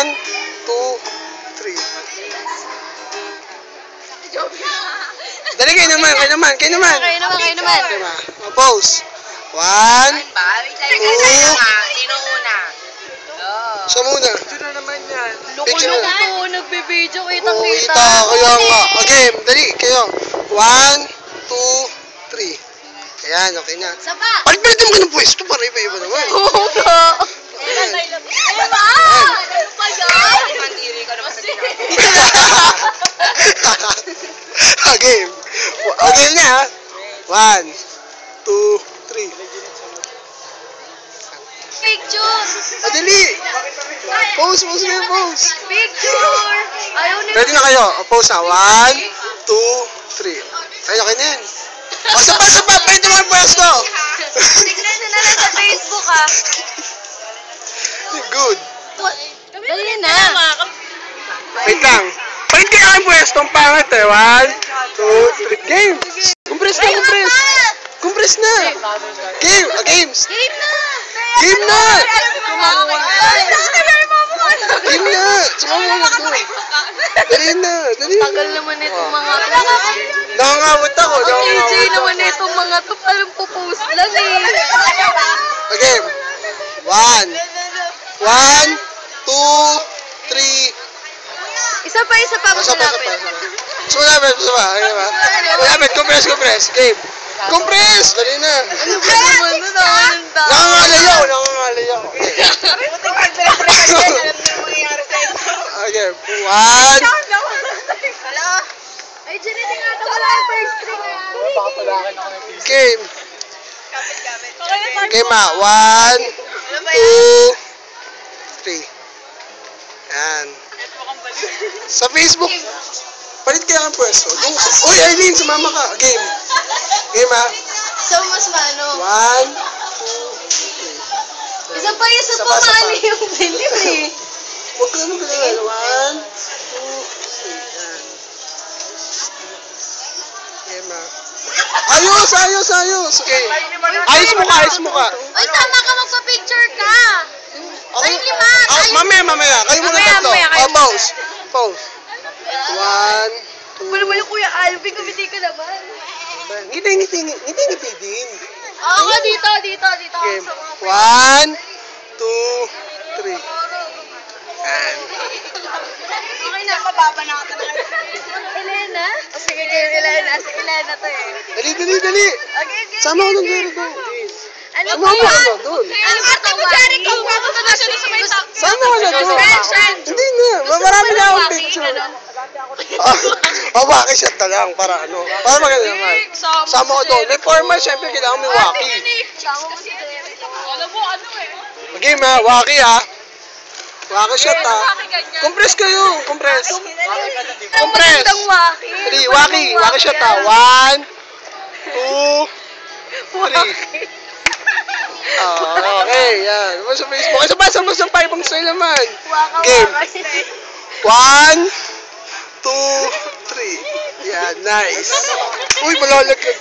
1, 2, 3. Dali kayo naman. Kayo naman. Pause. 1, 2. Sino una? Siya muna. Sino naman yan? Picture na. Loko, nagbibideo, Oo, kitang-kita. kaya nga. Okay, dali, kayo. 1, 2, 3. Ayan, okay na. Sapa. Palitan mo ka ng pwesto para iba-iba naman. Oo nga. Ayan. Ano pa yan? Mandiri ka naman sa Okay. Okay na ha. 1, 2, 3. Picture. Dali. Pose na yung pose. Picture. Ayaw nila. Ready na kayo. Pose na. 1, 2, 3. Ayun, okay na yan. O, sapa. Pwede mo yung pwesto. Tignan nyo na lang sa Facebook ah. Good. Dali na. Wait lang. Palit kayo ang pwesto. Ang pangit eh. 1, 2, 3. Game. Compress na. Compress na. Game. Games. Game na. Game na. Game na. Sumama na to. Dali na. Tagal naman itong mga to. Nakangawit ako. AJ naman itong mga to. Parang pupost lang eh. Okay. 1, 2, 3. Isa pa. Mas malapit. Malapit. Compress. Game. Compress. Dali na. Ano ba naman nun? Nakangalayaw. Okay. 1. Ay, Janine, nga ito wala yung first string. Game. Game ma. 1, 2, 3. Yan. Sa Facebook. Palit kaya ang pwesto. Uy, Aileen, sumama ka. Game. Game ha. So, mas maano? 1, 2, 3. Isa pa mali yung dilim eh. Huwag ka naman ganyan. 1, 2, 3. Yan. Game ha. Ayos. Okay. Ayos mo ka. Ay, tama ka, magpa-picture ka. Ay, lima. Mamaya. Kayo muna tatlo. Pause. 1, 2. Wala ba yung Kuya Alvin? Kumiti ka naman. Ngiti din. Oo nga, dito. Game. 1, 2, 3. Yan. Okay na. Mababa na ako. Elena? Sige, game Elena. Si Elena to eh. Dali. Okay. Sama ko ng Jericho. Ano Sama ba mo yan? ako doon. Ano ate mo, Jericho? Guwapo ka na siya sa may top. Sama ko na doon. Hindi na. Marami na akong picture. Waki shot na lang para ano. Para maganda naman. Sama ko doon. May formal, syempre kailangan may waki. Sama mo si Jericho. Alam mo, ano eh. Okay ma, waki ha. Waki shot ha. Compress kayo. Compress. Magandang waki. 3, waki shot ha. 1, 2, 3. Okay, yan. Sa Facebook. Sabay pa ibang style naman. Game. 1, 2, 3. Yan, nice. Uy, malalaglag.